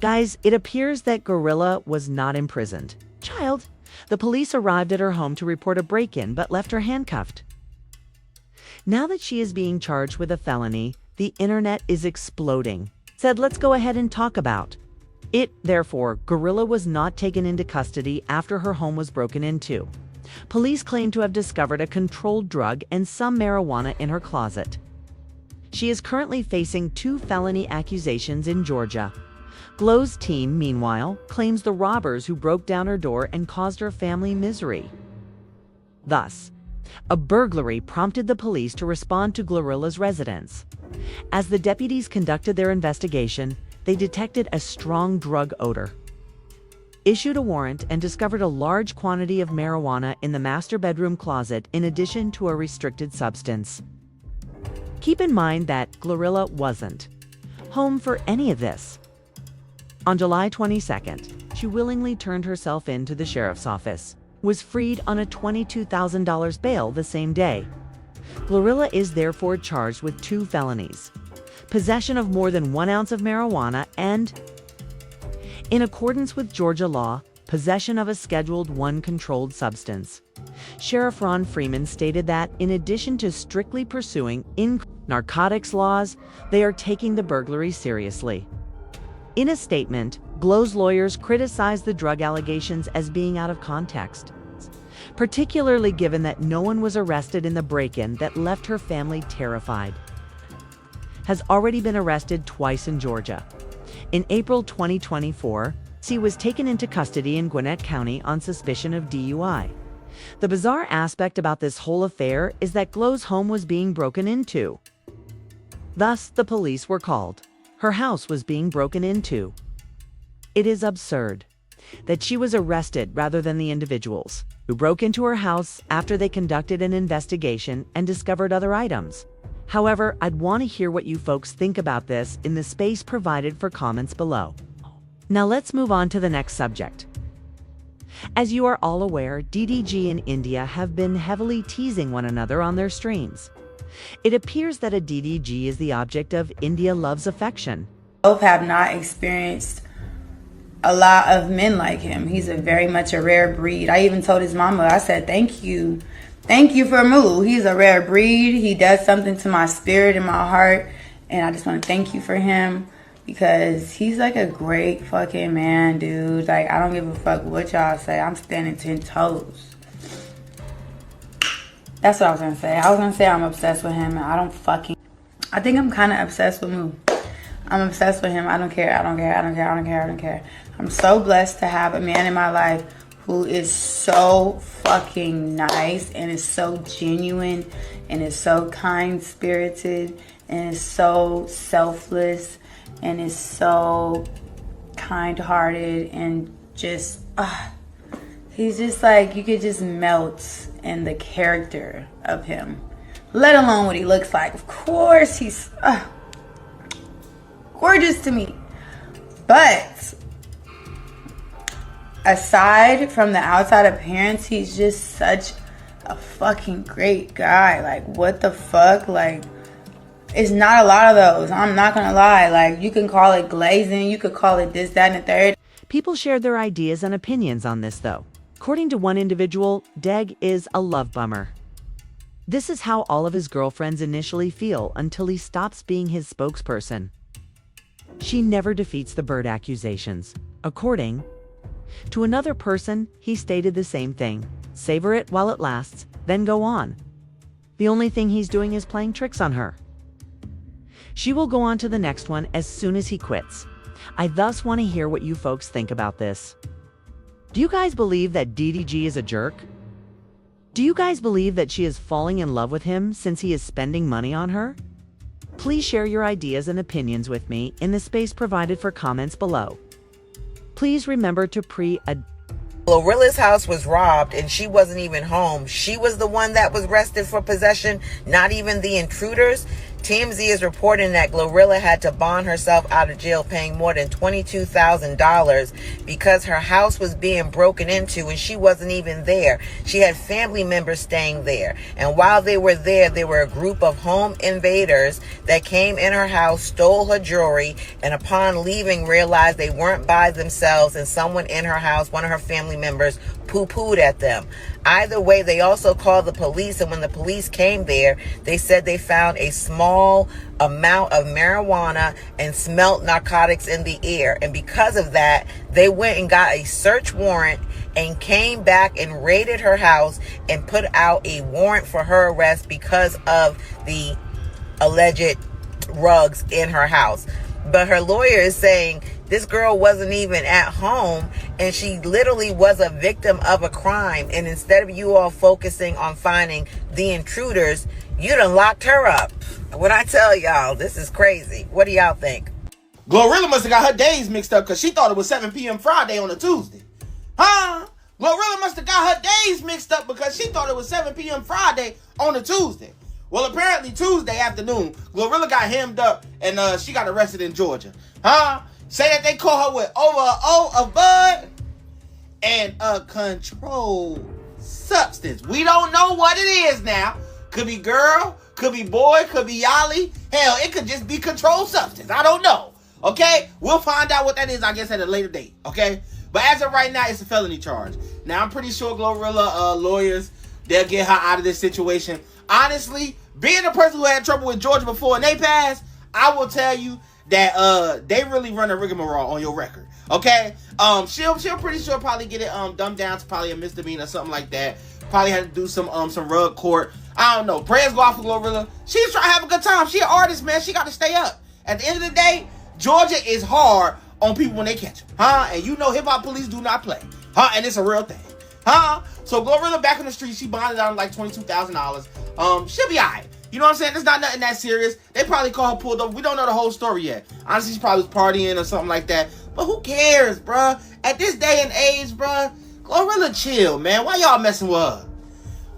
Guys, it appears that GloRilla was not imprisoned. The police arrived at her home to report a break-in but left her handcuffed. Now that she is being charged with a felony, the internet is exploding. Let's go ahead and talk about it. Therefore, GloRilla was not taken into custody after her home was broken into. Police claim to have discovered a controlled drug and some marijuana in her closet. She is currently facing 2 felony accusations in Georgia. Glo's team, meanwhile, claims the robbers who broke down her door and caused her family misery. Thus, a burglary prompted the police to respond to GloRilla's residence. As the deputies conducted their investigation, they detected a strong drug odor, issued a warrant, and discovered a large quantity of marijuana in the master bedroom closet in addition to a restricted substance. Keep in mind that GloRilla wasn't home for any of this. On July 22nd, she willingly turned herself in to the sheriff's office, was freed on a $22,000 bail the same day. GloRilla is therefore charged with 2 felonies: possession of more than 1 ounce of marijuana and, in accordance with Georgia law, possession of a Scheduled 1 controlled substance. Sheriff Ron Freeman stated that, in addition to strictly pursuing narcotics laws, they are taking the burglary seriously. In a statement, Glo's lawyers criticized the drug allegations as being out of context, particularly given that no one was arrested in the break-in that left her family terrified. Has already been arrested twice in Georgia. In April 2024, she was taken into custody in Gwinnett County on suspicion of DUI. The bizarre aspect about this whole affair is that Glo's home was being broken into. Thus, the police were called. Her house was being broken into. It is absurd that she was arrested rather than the individuals who broke into her house after they conducted an investigation and discovered other items. However, I'd want to hear what you folks think about this in the space provided for comments below. Now let's move on to the next subject. As you are all aware, DDG and India have been heavily teasing one another on their streams. It appears that a DDG is the object of India Love's affection. Both have not experienced a lot of men like him. He's very much a rare breed. I even told his mama, I said, thank you for Moo. He's a rare breed. He does something to my spirit and my heart, and I just want to thank you for him, because he's like a great fucking man, dude. Like, I don't give a fuck what y'all say. I'm standing 10 toes. That's what I was gonna say. I was gonna say I'm obsessed with him, and I think I'm kind of obsessed with Moo. I'm obsessed with him. I don't care. I'm so blessed to have a man in my life who is so fucking nice and is so genuine and is so kind-spirited and is so selfless and is so kind-hearted and just, he's just like, you could just melt in the character of him, let alone what he looks like. Of course, he's gorgeous to me. But aside from the outside appearance, he's just such a fucking great guy. Like, what the fuck? Like, it's not a lot of those. I'm not gonna lie. Like, you can call it glazing, you could call it this, that, and the third. People shared their ideas and opinions on this, though. According to one individual, Deg is a love bummer. This is how all of his girlfriends initially feel until he stops being his spokesperson. She never defeats the bird accusations. According to another person, he stated the same thing. Savor it while it lasts, then go on. The only thing he's doing is playing tricks on her. She will go on to the next one as soon as he quits. I thus want to hear what you folks think about this. Do you guys believe that DDG is a jerk? Do you guys believe that she is falling in love with him since he is spending money on her? Please share your ideas and opinions with me in the space provided for comments below. Please remember to GloRilla's house was robbed and she wasn't even home. She was the one that was arrested for possession, not even the intruders. TMZ is reporting that GloRilla had to bond herself out of jail, paying more than $22,000 because her house was being broken into and she wasn't even there. She had family members staying there. And while they were were a group of home invaders that came in her house, stole her jewelry, and upon leaving realized they weren't by themselves and someone in her house, one of her family members, poo-pooed at them. Either way, they also called the police, and when the police came there, they said they found a small amount of marijuana and smelt narcotics in the air. And because of that, they went and got a search warrant and came back and raided her house and put out a warrant for her arrest because of the alleged drugs in her house. But her lawyer is saying this girl wasn't even at home and she literally was a victim of a crime. And instead of you all focusing on finding the intruders, you done locked her up. When I tell y'all, this is crazy. What do y'all think? GloRilla must have got her days mixed up because she thought it was 7 p.m. Friday on a Tuesday. Huh? GloRilla must have got her days mixed up because she thought it was 7 p.m. Friday on a Tuesday. Well, apparently Tuesday afternoon, GloRilla got hemmed up and she got arrested in Georgia. Huh? Say that they caught her with over an O of bud and a controlled substance. We don't know what it is now. Could be girl, could be boy, could be Yali. Hell, it could just be controlled substance. I don't know. Okay? We'll find out what that is, I guess, at a later date. Okay? But as of right now, it's a felony charge. Now, I'm pretty sure GloRilla lawyers, they'll get her out of this situation. Honestly, being a person who had trouble with Georgia before and they passed, I will tell you that they really run a rigmarole on your record. Okay? She'll pretty sure probably get it dumbed down to probably a misdemeanor or something like that. Probably had to do some rug court. I don't know. Prayers go out for GloRilla. She's trying to have a good time. She an artist, man. She got to stay up. At the end of the day, Georgia is hard on people when they catch them. Huh? And you know hip-hop police do not play. Huh? And it's a real thing. Huh? So GloRilla back in the street, she bonded out like $22,000. She'll be alright. You know what I'm saying? It's not nothing that serious. They probably call her pulled over. We don't know the whole story yet. Honestly, she probably was partying or something like that. But who cares, bruh? At this day and age, bruh, GloRilla chill, man. Why y'all messing with her?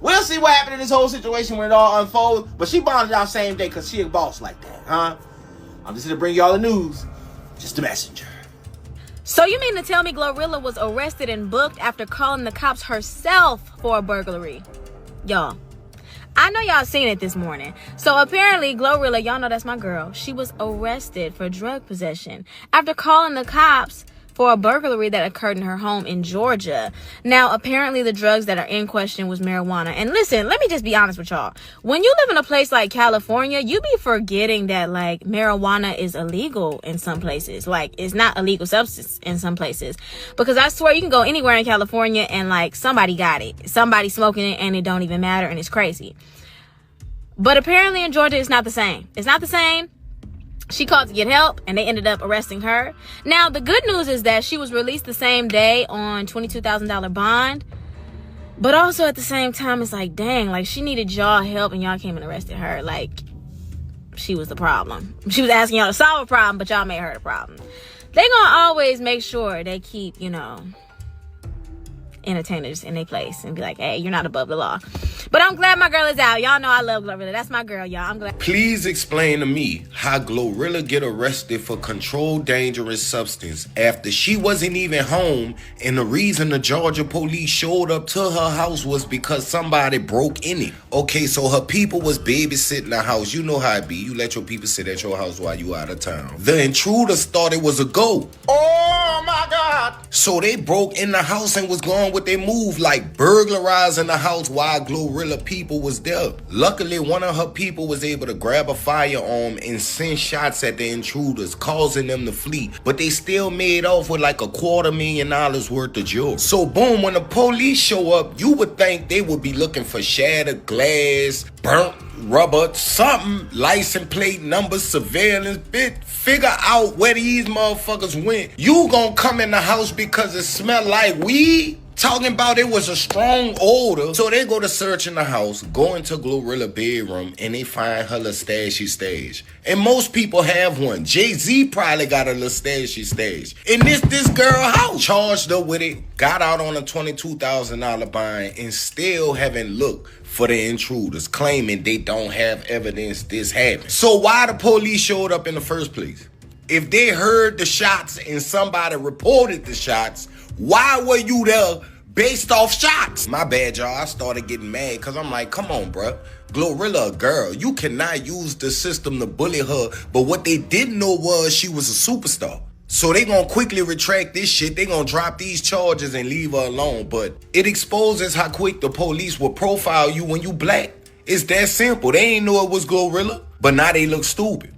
We'll see what happened in this whole situation when it all unfolds. But she bonded out same day because she a boss like that, huh? I'm just here to bring y'all the news. Just a messenger. So you mean to tell me GloRilla was arrested and booked after calling the cops herself for a burglary? Y'all, I know y'all seen it this morning. So apparently GloRilla, y'all know that's my girl, she was arrested for drug possession after calling the cops for a burglary that occurred in her home in Georgia. Now, apparently the drugs that are in question was marijuana. And listen, let me just be honest with y'all. When you live in a place like California, you be forgetting that, like, marijuana is illegal in some places. Like, it's not a legal substance in some places. Because I swear you can go anywhere in California and, like, somebody got it. Somebody smoking it and it don't even matter and it's crazy. But apparently in Georgia, it's not the same. It's not the same. She called to get help and they ended up arresting her. Now, the good news is that she was released the same day on $22,000 bond. But also at the same time, it's like, dang, like she needed y'all help and y'all came and arrested her. Like, she was the problem. She was asking y'all to solve a problem, but y'all made her the problem. They gonna always make sure they keep, you know, entertainers in their place and be like, hey, you're not above the law. But I'm glad my girl is out. Y'all know I love GloRilla. That's my girl, y'all. I'm glad. Please explain to me how GloRilla get arrested for controlled dangerous substance after she wasn't even home, and the reason the Georgia police showed up to her house was because somebody broke in it. Okay, so her people was babysitting the house. You know how it be. You let your people sit at your house while you out of town. The intruders thought it was a go. Oh my God. So they broke in the house and was going with their move, like burglarizing the house while GloRilla people was there. Luckily, one of her people was able to grab a firearm and send shots at the intruders, causing them to flee. But they still made off with like $250,000 worth of jewelry. So boom, when the police show up, you would think they would be looking for shattered glass, burnt rubber, something, license plate numbers, surveillance, bit. Figure out where these motherfuckers went. You gonna come in the house because it smell like weed? talking about it was a strong odor. So they go to search in the house, go into GloRilla bedroom, and they find her little stashy stage. And most people have one. Jay-Z probably got a little stashy stage. And this girl house. Charged her with it, got out on a $22,000 bond, and still haven't looked for the intruders, claiming they don't have evidence this happened. So why the police showed up in the first place? If they heard the shots and somebody reported the shots, why were you there based off shots? My bad, y'all. I started getting mad because I'm like, come on, bruh. GloRilla, a girl. You cannot use the system to bully her. But what they didn't know was she was a superstar. So they gonna quickly retract this shit. They gonna drop these charges and leave her alone. But it exposes how quick the police will profile you when you black. It's that simple. They ain't know it was GloRilla, but now they look stupid.